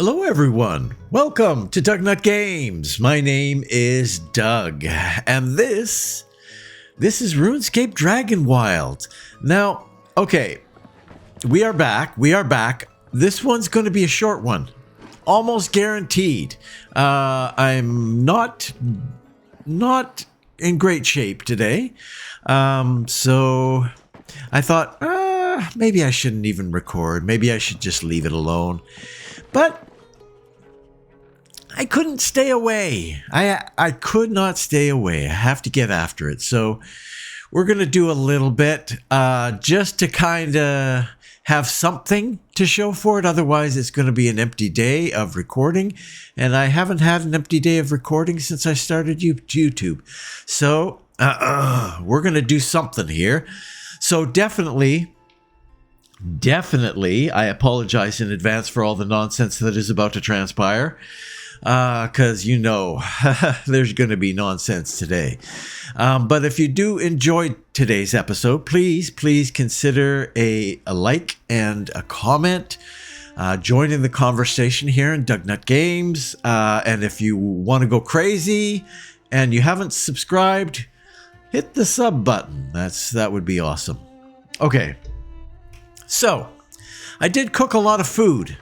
Hello everyone, welcome to DougNutGames. My name is Doug, and this is Runescape Dragonwilds. Now, okay, we are back. This one's going to be a short one, almost guaranteed. I'm not in great shape today, so I thought, maybe I shouldn't even record. Maybe I should just leave it alone. But I couldn't stay away. I could not stay away. I have to get after it. So we're going to do a little bit just to kind of have something to show for it. Otherwise, it's going to be an empty day of recording. And I haven't had an empty day of recording since I started YouTube. So we're going to do something here. So definitely, I apologize in advance for all the nonsense that is about to transpire. Because you know there's going to be nonsense today. But if you do enjoy today's episode, please consider a like and a comment. Join in the conversation here in DougNutGames. And if you want to go crazy and you haven't subscribed, hit the sub button. That would be awesome. Okay. So, I did cook a lot of food.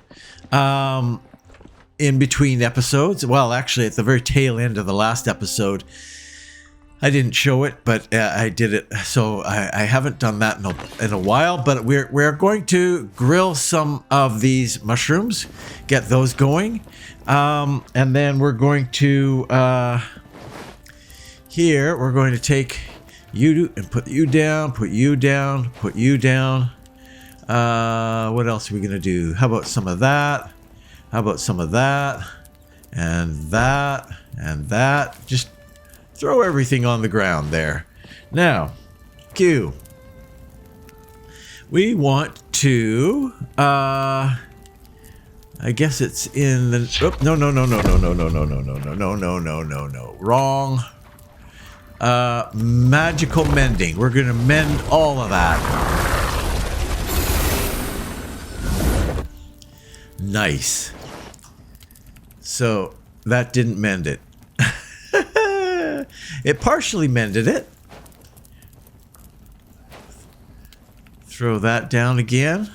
In between episodes. Well, actually, at the very tail end of the last episode, I didn't show it, but I did it. So I haven't done that in a while. But we're going to grill some of these mushrooms, get those going, and then we're going to here we're going to take you and put you down, put you down, put you down. What else are we gonna do? How about some of that? How about some of that, and that, and that? Just throw everything on the ground there. Now, Q. We want to, I guess it's in the, no, wrong. Magical mending. We're going to mend all of that. Nice. So that didn't mend it. It partially mended it. Throw that down again.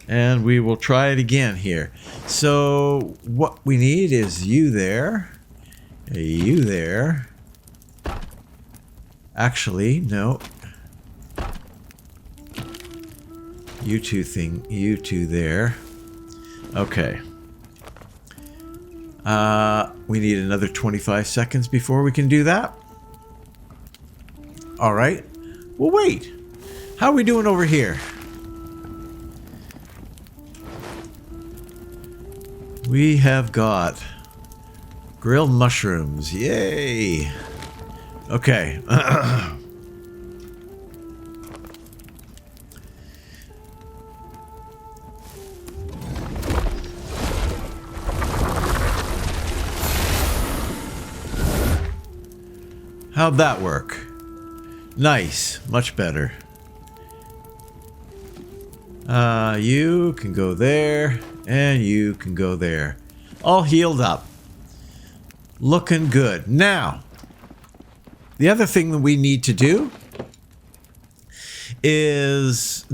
And we will try it again here. So what we need is you there. You there. Actually, no. You two there. Okay. We need another 25 seconds before we can do that. All right. Well, wait. How are we doing over here? We have got grilled mushrooms. Yay. Okay. How'd that work? Nice. Much better. You can go there, and you can go there. All healed up. Looking good. Now, the other thing that we need to do is,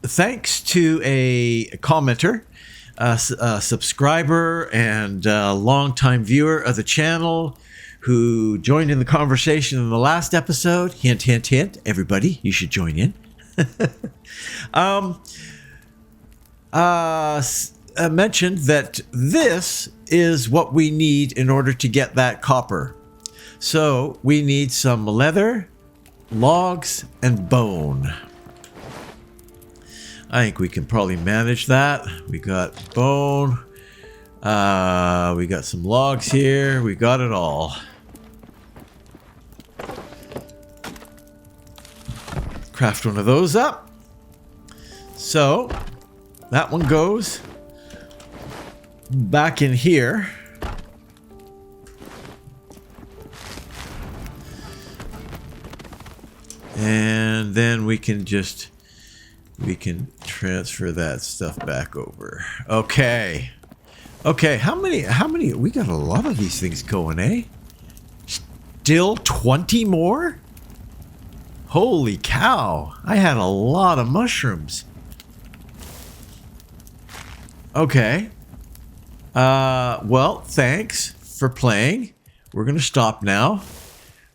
thanks to a commenter, a subscriber, and a longtime viewer of the channel, who joined in the conversation in the last episode. Hint, hint, hint. Everybody, you should join in. Mentioned that this is what we need in order to get that copper. So we need some leather, logs, and bone. I think we can probably manage that. We got bone. We got some logs here. We got it all. Craft one of those up. So that one goes back in here. And then we can transfer that stuff back over. Okay. Okay, how many? We got a lot of these things going, eh? Still 20 more? Holy cow. I had a lot of mushrooms. Okay. Well, thanks for playing. We're going to stop now.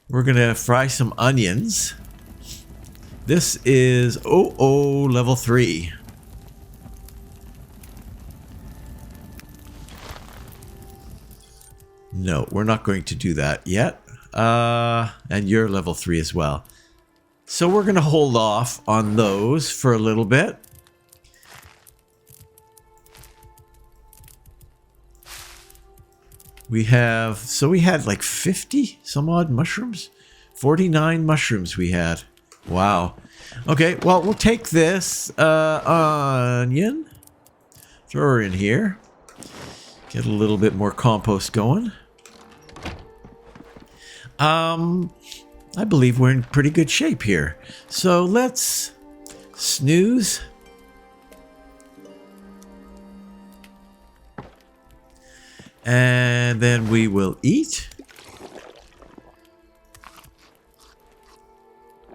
We're going to fry some onions. This is level 3. No, we're not going to do that yet. And you're level 3 as well. So we're going to hold off on those for a little bit. We had like 50 some odd mushrooms. 49 mushrooms we had. Wow. Okay, well, we'll take this onion. Throw her in here. Get a little bit more compost going. I believe we're in pretty good shape here. So let's snooze. And then we will eat.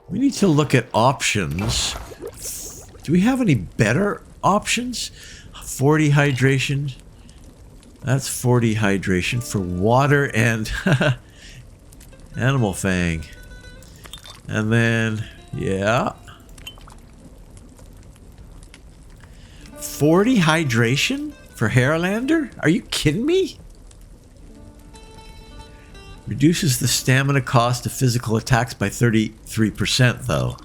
We need to look at options. Do we have any better options? 40 hydration. That's 40 hydration for water and animal fang. And then, yeah. 40 hydration for Hairlander? Are you kidding me? Reduces the stamina cost of physical attacks by 33% though.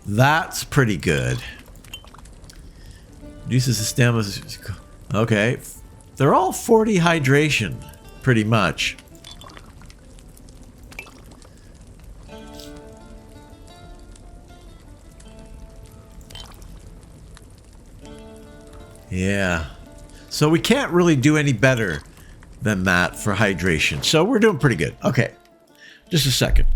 That's pretty good. Reduces the stamina. Okay. They're all 40 hydration, pretty much. Yeah. So we can't really do any better than that for hydration. So we're doing pretty good. Okay. Just a second.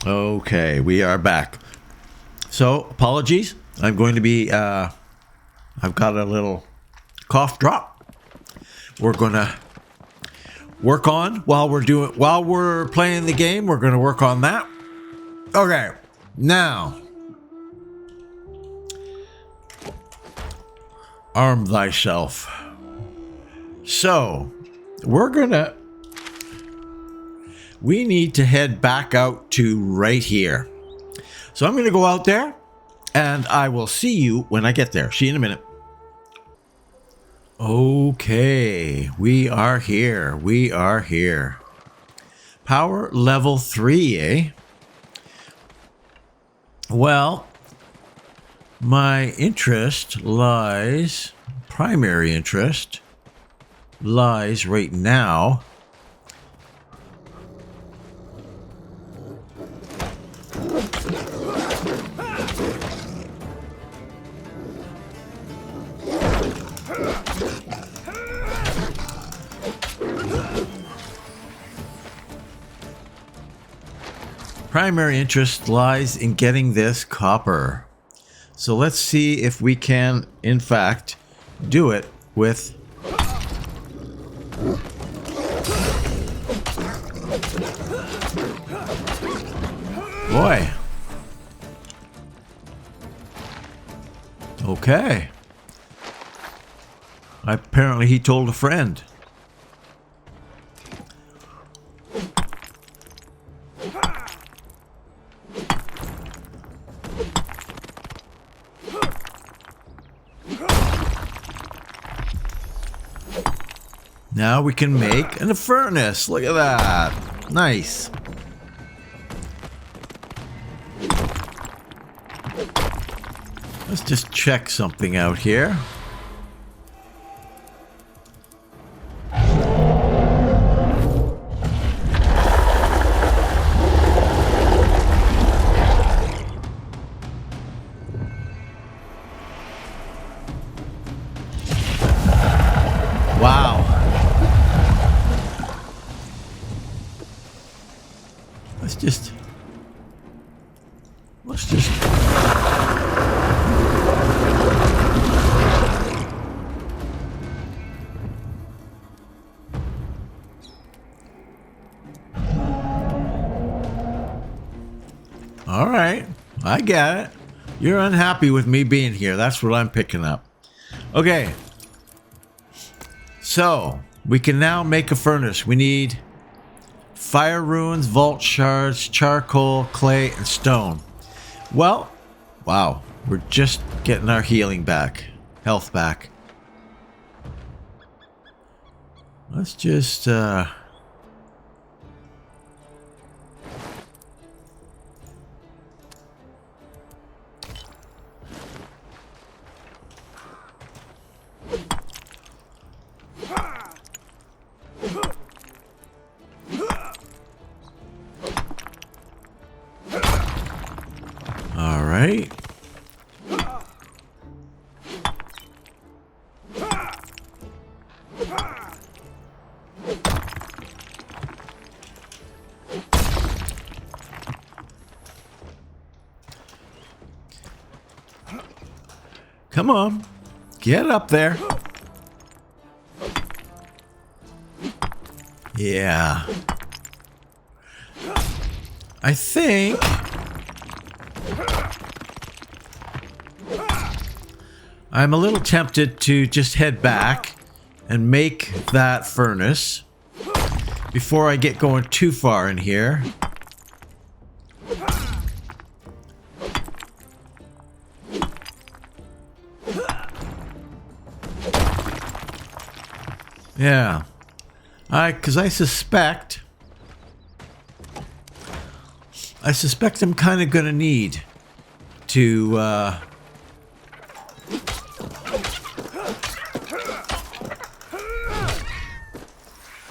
Okay, we are back. So, apologies. I'm going to be, I've got a little cough drop. We're going to work on while we're playing the game. We're going to work on that. Okay, now, arm thyself. So, we need to head back out to right here. So I'm going to go out there and I will see you when I get there. See you in a minute. Okay, we are here. We are here. Power level 3, eh? Well, my primary interest lies right now in getting this copper. So let's see if we can, in fact, do it with... Boy. Okay. Apparently he told a friend. Now we can make a furnace. Look at that. Nice. Let's just check something out here. Let's just... All right, I get it. You're unhappy with me being here. That's what I'm picking up. Okay. So, we can now make a furnace. We need fire runes, vault shards, charcoal, clay, and stone. Well, wow. We're just getting our healing back. Health back. Let's just, all right. Come on. Get up there. Yeah. I think I'm a little tempted to just head back and make that furnace before I get going too far in here. Yeah. Because I suspect I'm kind of going to need to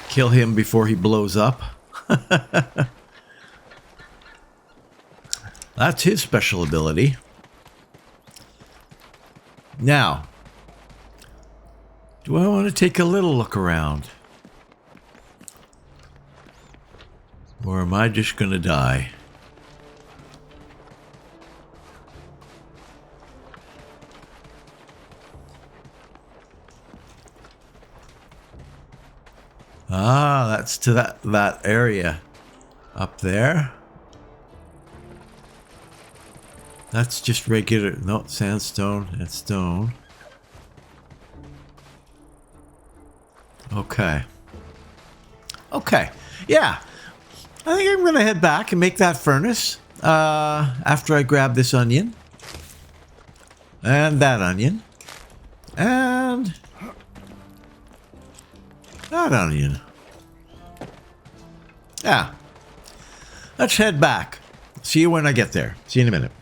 kill him before he blows up. That's his special ability. Now, do I want to take a little look around? Or am I just going to die? Ah, that's to that area up there. That's just regular, no, sandstone and stone. Okay. Okay. Yeah. I think I'm going to head back and make that furnace after I grab this onion. And that onion. And that onion. Yeah. Let's head back. See you when I get there. See you in a minute.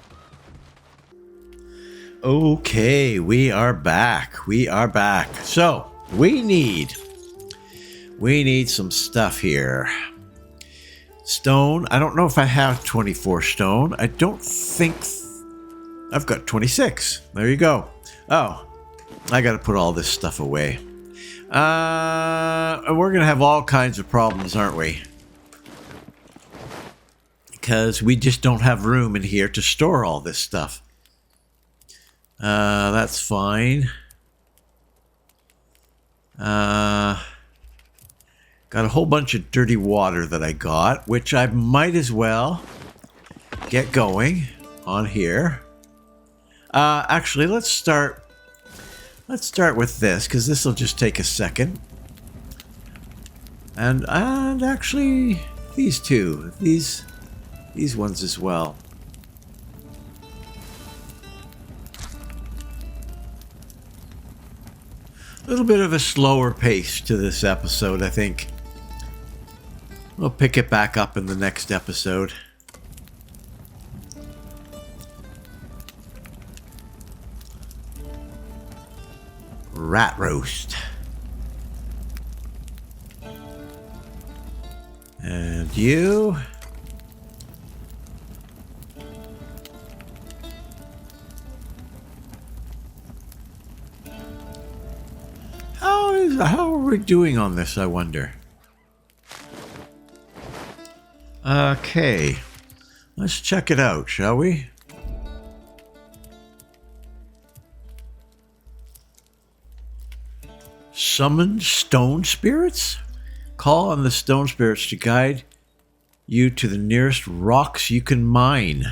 Okay, we are back. We are back. So, we need some stuff here. Stone. I don't know if I have 24 stone. I don't think... I've got 26. There you go. Oh, I got to put all this stuff away. We're going to have all kinds of problems, aren't we? Because we just don't have room in here to store all this stuff. That's fine. Got a whole bunch of dirty water that I got, which I might as well get going on here. Actually, let's start with this, because this will just take a second. And actually, these two, these ones as well. A little bit of a slower pace to this episode, I think. We'll pick it back up in the next episode. Rat roast. And you... How are we doing on this, I wonder? Okay. Let's check it out, shall we? Summon stone spirits? Call on the stone spirits to guide you to the nearest rocks you can mine.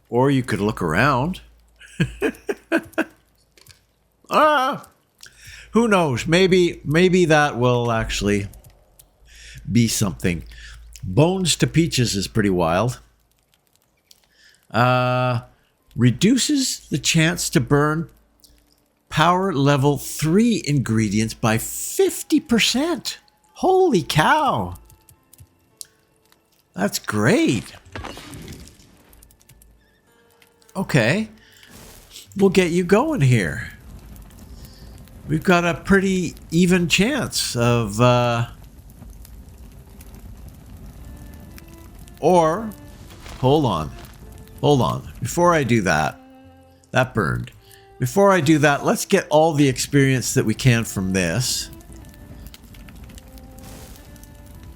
Or you could look around. Who knows? Maybe that will actually be something. Bones to Peaches is pretty wild. Reduces the chance to burn power level 3 ingredients by 50%. Holy cow. That's great. Okay. We'll get you going here. We've got a pretty even chance of... Or... Hold on. Hold on. Before I do that... That burned. Before I do that, let's get all the experience that we can from this.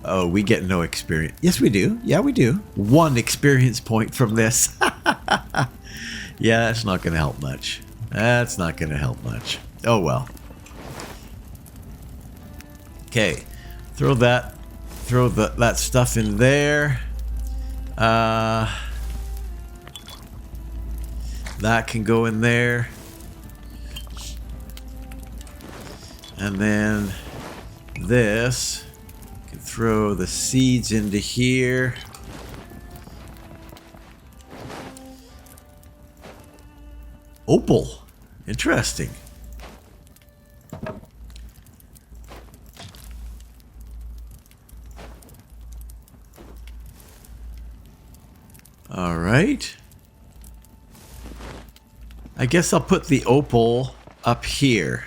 Oh, we get no experience. Yes, we do. Yeah, we do. 1 experience point from this. Yeah, that's not going to help much. That's not going to help much. Oh, well. Okay. Throw that stuff in there. That can go in there. And then this, can throw the seeds into here. Opal. Interesting. All right. I guess I'll put the opal up here.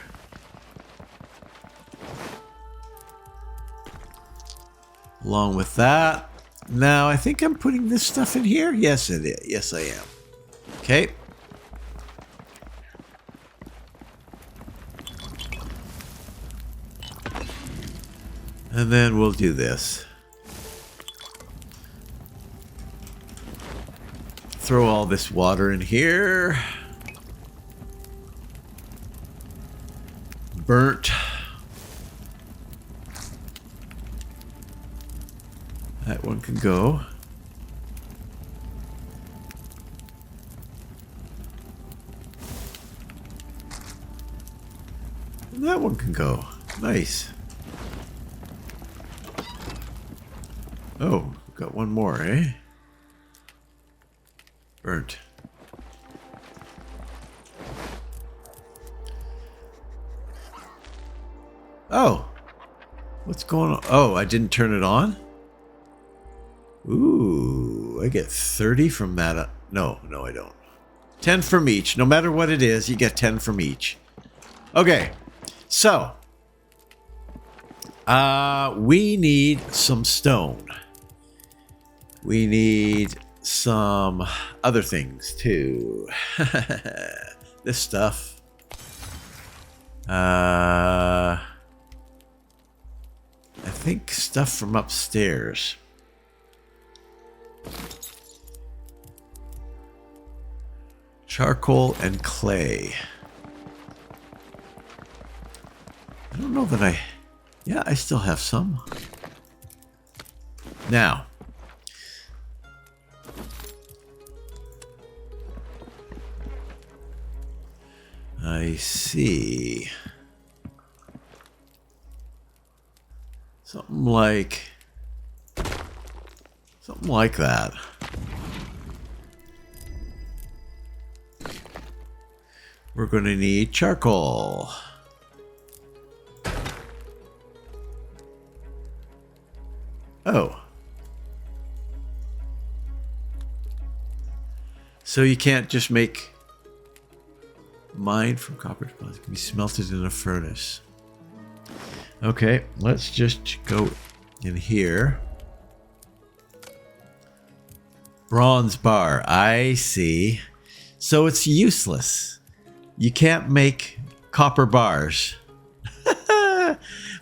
Along with that. Now, I think I'm putting this stuff in here. Yes, it is. Yes, I am. Okay. And then we'll do this. Throw all this water in here. Burnt. That one can go. And that one can go. Nice. Oh, got one more, eh? Burnt. Oh. What's going on? Oh, I didn't turn it on? Ooh, I get 30 from that. No, I don't. 10 from each. No matter what it is, you get 10 from each. Okay. So. We need some stone. We need some other things too. This stuff. I think stuff from upstairs. Charcoal and clay. I don't know that I... Yeah, I still have some. Now. I see. Something like that. We're going to need charcoal. Oh. So you can't just make mine from copper deposits. It can be smelted in a furnace. Okay, let's just go in here. Bronze bar. I see. So it's useless. You can't make copper bars.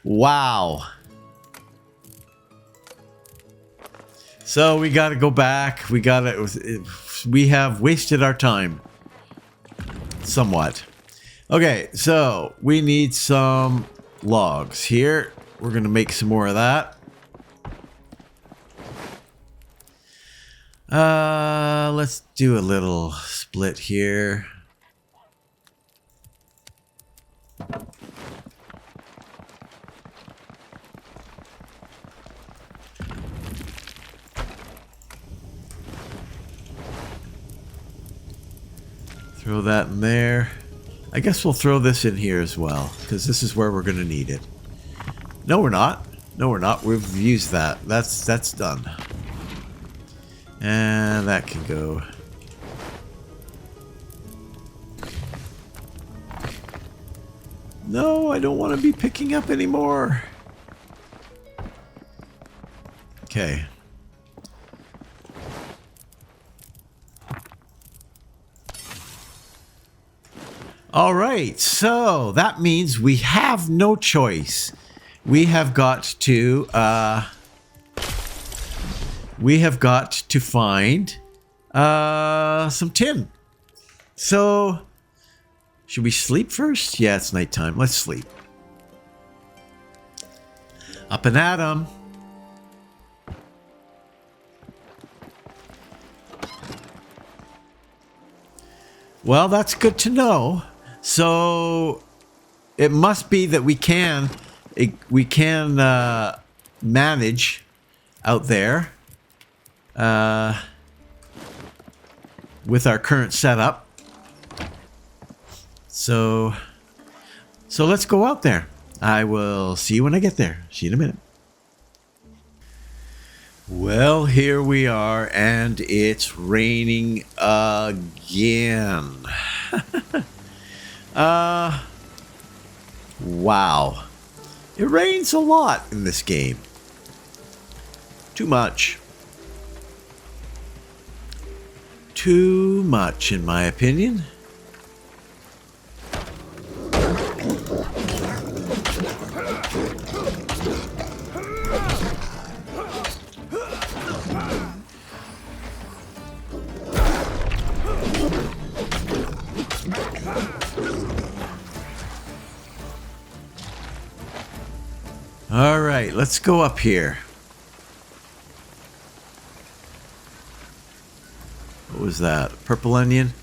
Wow. So we got to go back. We have wasted our time somewhat. Okay, so we need some logs here. We're going to make some more of that. Let's do a little split here. Throw that in there. I guess we'll throw this in here as well, because this is where we're going to need it. No, we're not. No, we're not. We've used that. That's done. And that can go. No, I don't want to be picking up anymore. Okay. All right, so that means we have no choice. We have got to find some tin. So, should we sleep first? Yeah, it's nighttime. Let's sleep. Up and at 'em. Well, that's good to know. So it must be that we can manage out there with our current setup. So let's go out there. I will see you when I get there. See you in a minute. Well, here we are, and it's raining again. Wow. It rains a lot in this game. Too much. Too much, in my opinion. All right, let's go up here. What was that? Purple onion?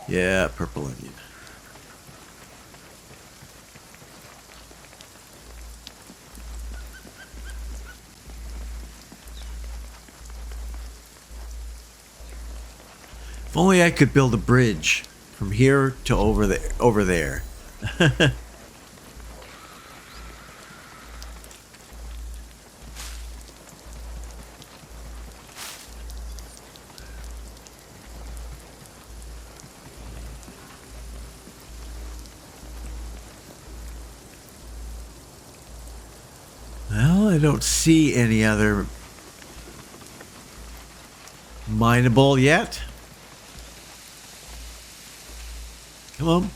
Yeah, purple onion. If only I could build a bridge from here to over there. Well, I don't see any other mineable yet. Come on.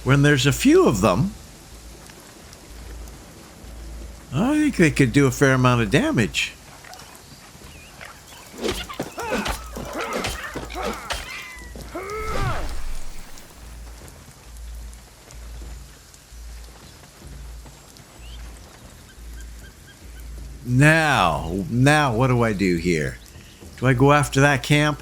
When there's a few of them, I think they could do a fair amount of damage. Now, what do I do here? Do I go after that camp?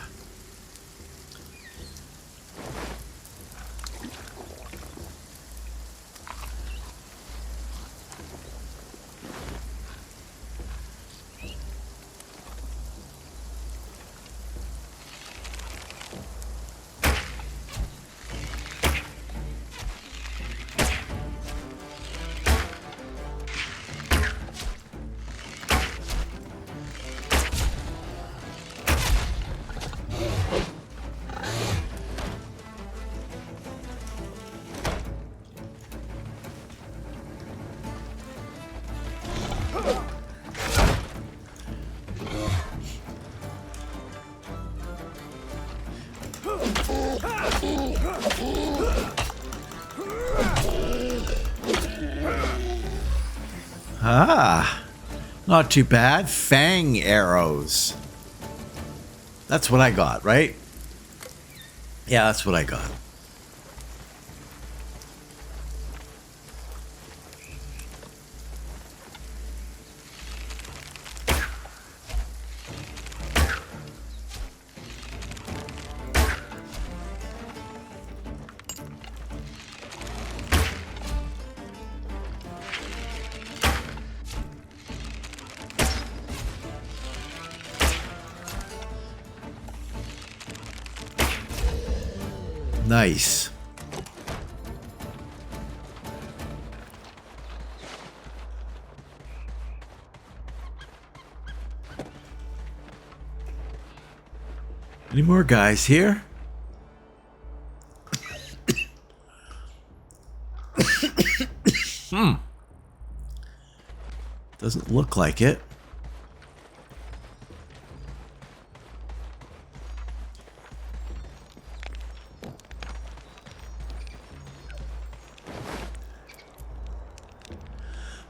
Ah, not too bad. Fang arrows. That's what I got, right? Yeah, that's what I got. Nice. Any more guys here? Doesn't look like it.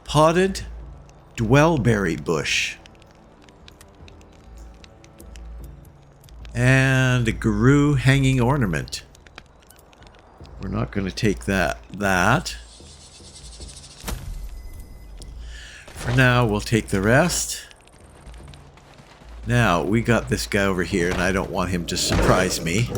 Potted dwellberry bush. And a guru hanging ornament. We're not going to take that. For now, we'll take the rest. Now, we got this guy over here, and I don't want him to surprise me.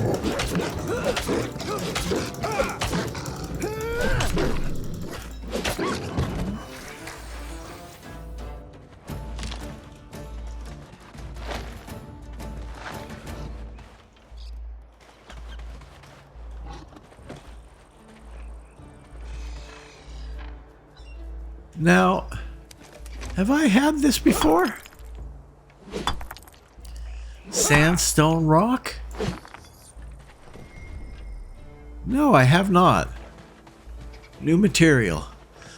Now, have I had this before? Sandstone rock? No, I have not. New material.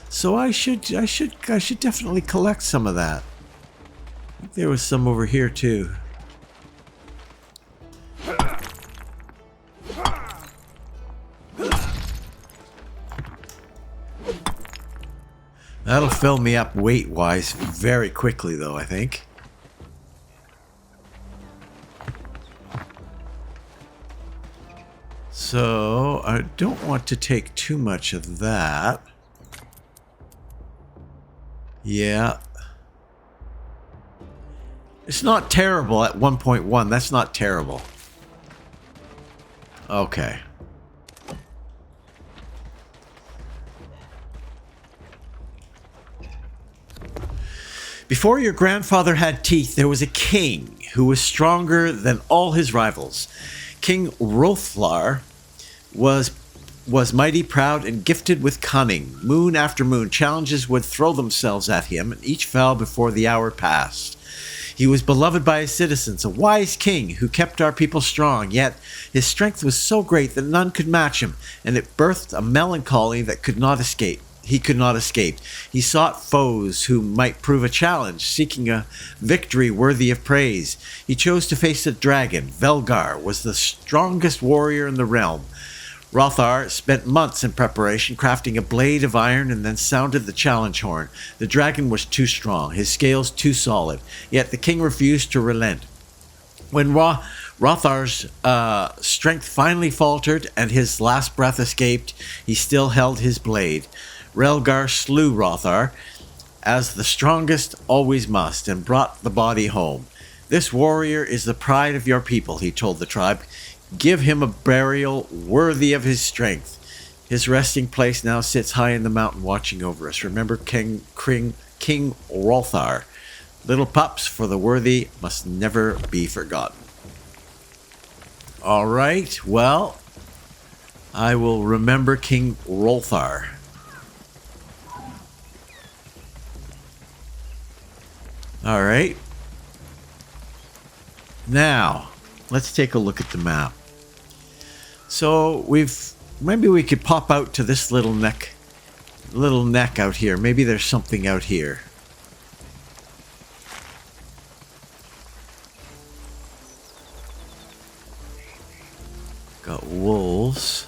So I should definitely collect some of that. I think there was some over here too. That'll fill me up weight-wise very quickly, though, I think. So, I don't want to take too much of that. Yeah. It's not terrible at 1.1. That's not terrible. Okay. Before your grandfather had teeth, there was a king who was stronger than all his rivals. King Hrothgar was mighty proud and gifted with cunning. Moon after moon, challenges would throw themselves at him, and each fell before the hour passed. He was beloved by his citizens, a wise king who kept our people strong, yet his strength was so great that none could match him, and it birthed a melancholy that could not escape. He could not escape. He sought foes who might prove a challenge, seeking a victory worthy of praise. He chose to face a dragon. Velgar was the strongest warrior in the realm. Hrothgar spent months in preparation, crafting a blade of iron, and then sounded the challenge horn. The dragon was too strong, his scales too solid, yet the king refused to relent. When Hrothar's strength finally faltered and his last breath escaped, he still held his blade. Relgar slew Hrothgar, as the strongest always must, and brought the body home. This warrior is the pride of your people, he told the tribe. Give him a burial worthy of his strength. His resting place now sits high in the mountain watching over us. Remember King Hrothgar. Little pups, for the worthy must never be forgotten. All right, well, I will remember King Hrothgar. All right. Now, let's take a look at the map. So maybe we could pop out to this little neck out here. Maybe there's something out here. Got wolves.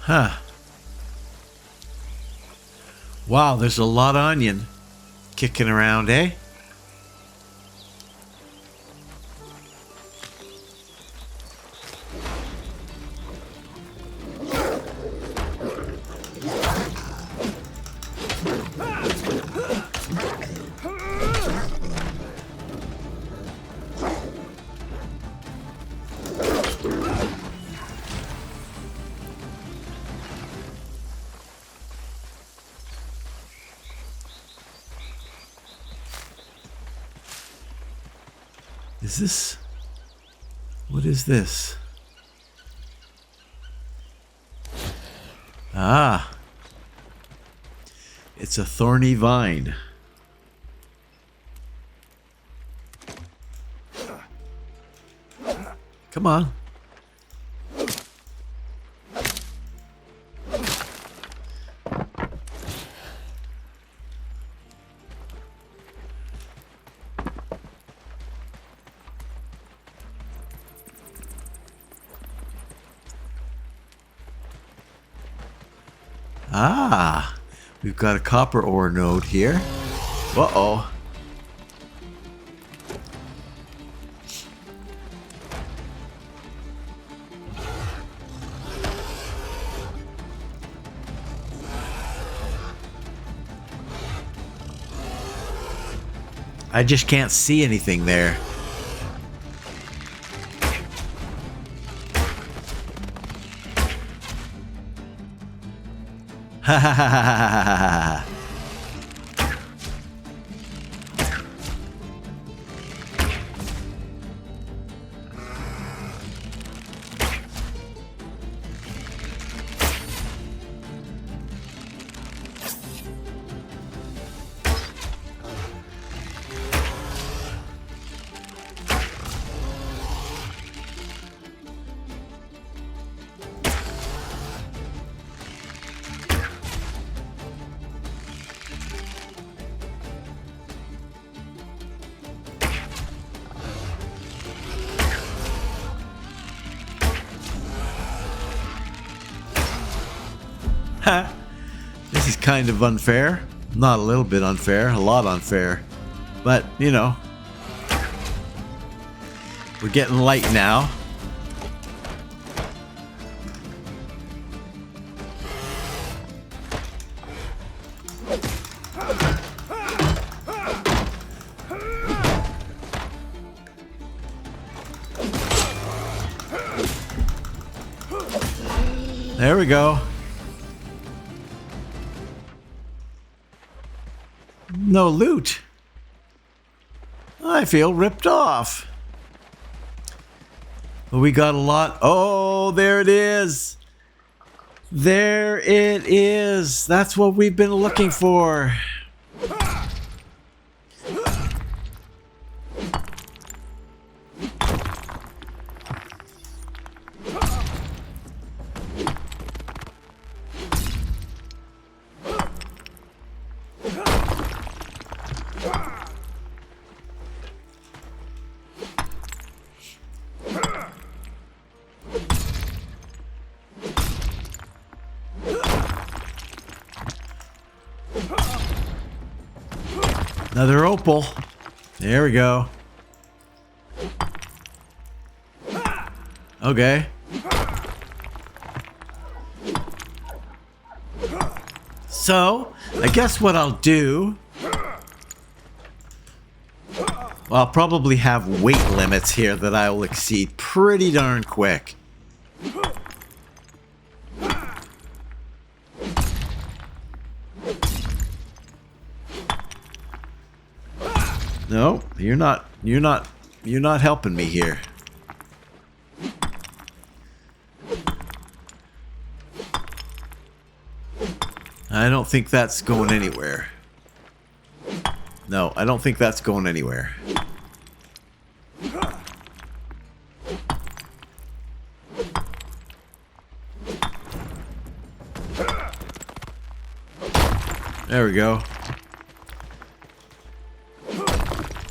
Huh. Wow, there's a lot of onion kicking around, eh? Is this... What is this? Ah. It's a thorny vine. Come on. Ah, we've got a copper ore node here. Uh-oh. I just can't see anything there. Ha ha ha ha ha ha ha. This is kind of unfair. Not a little bit unfair, a lot unfair. But, you know, we're getting light now. There we go. No loot. I feel ripped off. But we got a lot. Oh, there it is. There it is. That's what we've been looking for. Another opal. There we go. Okay. So, I guess what I'll do... Well, I'll probably have weight limits here that I will exceed pretty darn quick. No, you're not helping me here. I don't think that's going anywhere. No, I don't think that's going anywhere. There we go.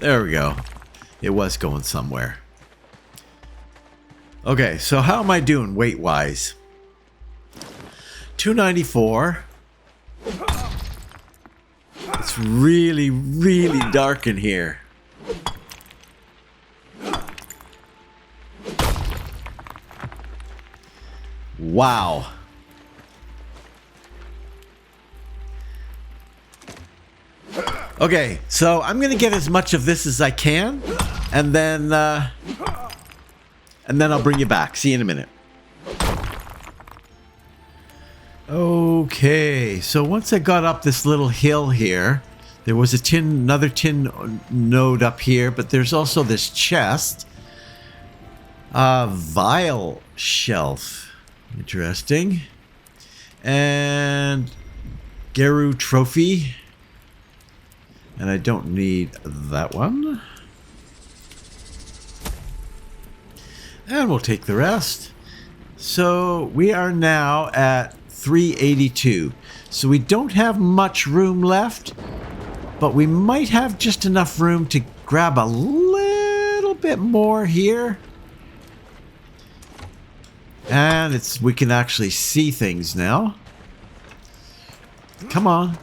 There we go. It was going somewhere. Okay, so how am I doing weight-wise? 294. It's really, really dark in here. Wow. Okay, so I'm gonna get as much of this as I can, and then I'll bring you back. See you in a minute. Okay, so once I got up this little hill here, there was another tin node up here, but there's also this chest. Vial shelf. Interesting. And Geru trophy. And I don't need that one. And we'll take the rest. So we are now at 382. So we don't have much room left, but we might have just enough room to grab a little bit more here. And we can actually see things now. Come on.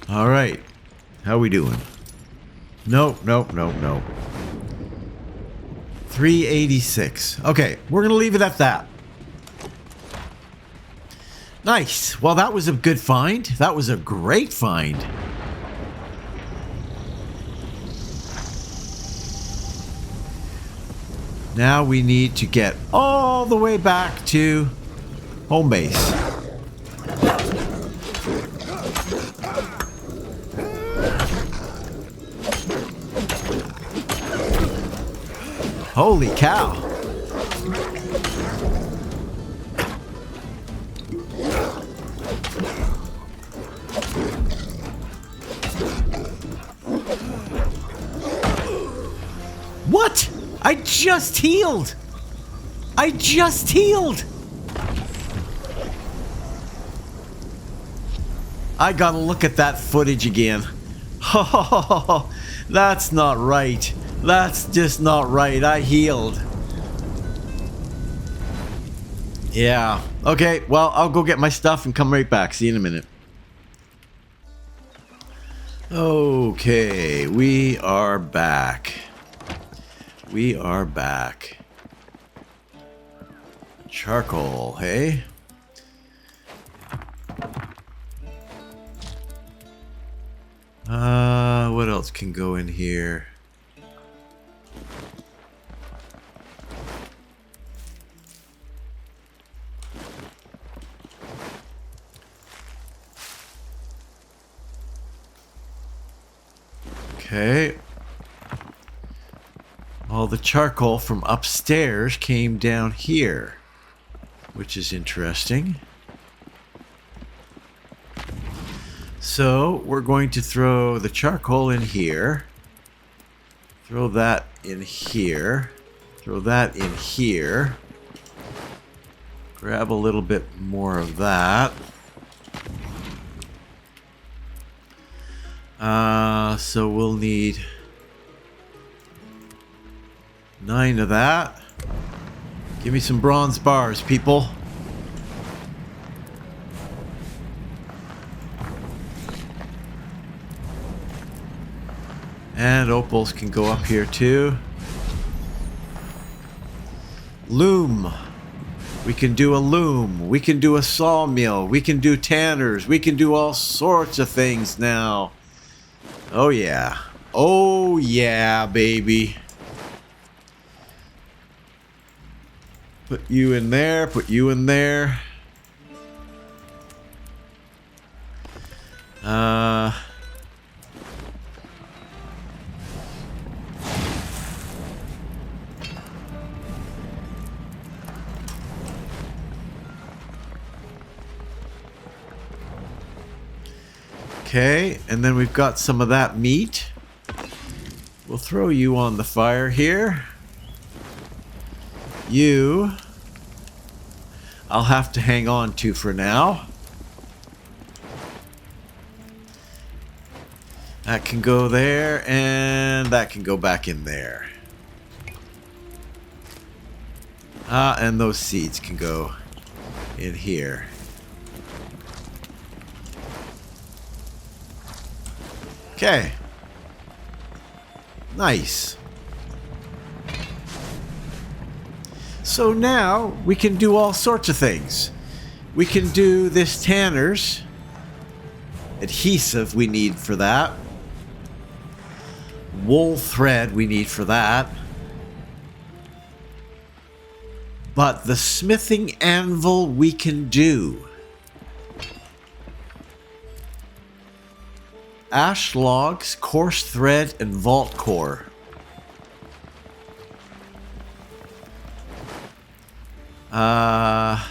All right. How we doing? Nope. 386. Okay, we're going to leave it at that. Nice. Well, that was a good find. That was a great find. Now we need to get all the way back to home base. Holy cow. What? I just healed. I gotta look at that footage again. Oh, that's not right. That's just not right. I healed. Yeah. Okay, well, I'll go get my stuff and come right back. See you in a minute. Okay, we are back. Charcoal, hey? What else can go in here? Okay. All the charcoal from upstairs came down here, which is interesting. So we're going to throw the charcoal in here. Throw that in here. Throw that in here. Grab a little bit more of that. So we'll need 9 of that. Give me some bronze bars, people. And opals can go up here too. Loom. We can do a loom. We can do a sawmill. We can do tanners. We can do all sorts of things now. Oh yeah. Oh yeah, baby. Put you in there. Put you in there. Okay, and then we've got some of that meat. We'll throw you on the fire here. You, I'll have to hang on to for now. That can go there, and that can go back in there. And those seeds can go in here. Okay. Nice. So now we can do all sorts of things. We can do this tanner's adhesive we need for that. Wool thread we need for that. But the smithing anvil we can do. Ash logs, coarse thread, and vault core. Well,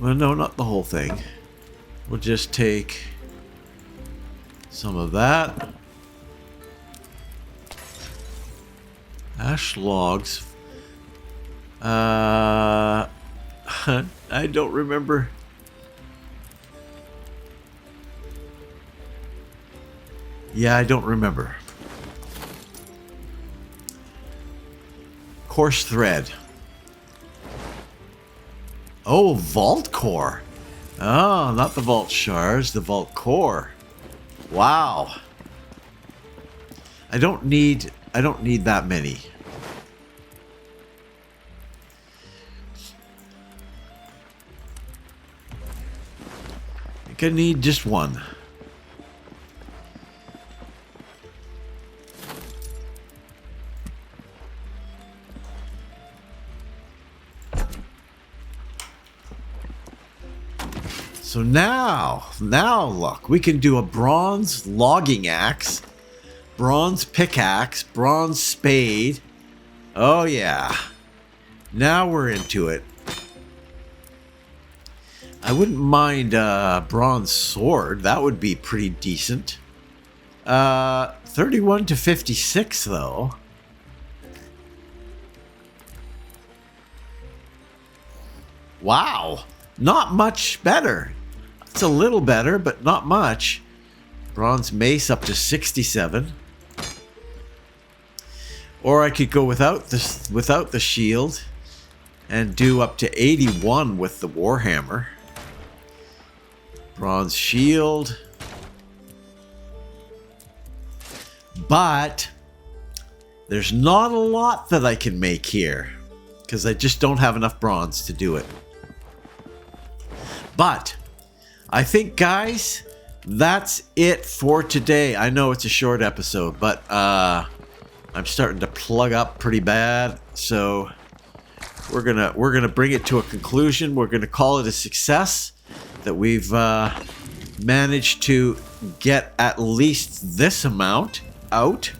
no, not the whole thing. We'll just take some of that. Ash logs. I don't remember. Yeah, I don't remember. Coarse thread. Oh, vault core. Oh, not the vault shards, the vault core. Wow. I don't need that many. I think I need just one. So now look, we can do a bronze logging axe, bronze pickaxe, bronze spade. Oh yeah. Now we're into it. I wouldn't mind a bronze sword. That would be pretty decent. 31 to 56 though. Wow. Not much better. It's a little better, but not much. Bronze mace up to 67. Or I could go without the shield and do up to 81 with the warhammer. Bronze shield. But there's not a lot that I can make here because I just don't have enough bronze to do it. But I think, guys, that's it for today. I know it's a short episode, but I'm starting to plug up pretty bad, so we're gonna bring it to a conclusion. We're gonna call it a success that we've managed to get at least this amount out.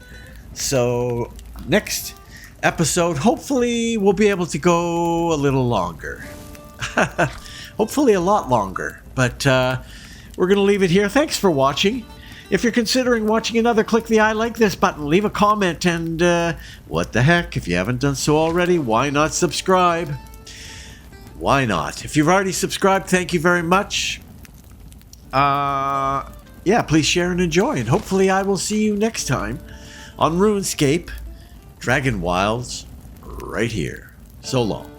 So next episode, hopefully, we'll be able to go a little longer. Hopefully a lot longer, but we're going to leave it here. Thanks for watching. If you're considering watching another, click the I like this button, leave a comment, and what the heck, if you haven't done so already, why not subscribe? Why not? If you've already subscribed, thank you very much. Yeah, please share and enjoy, and hopefully I will see you next time on Runescape, Dragonwilds, right here. So long.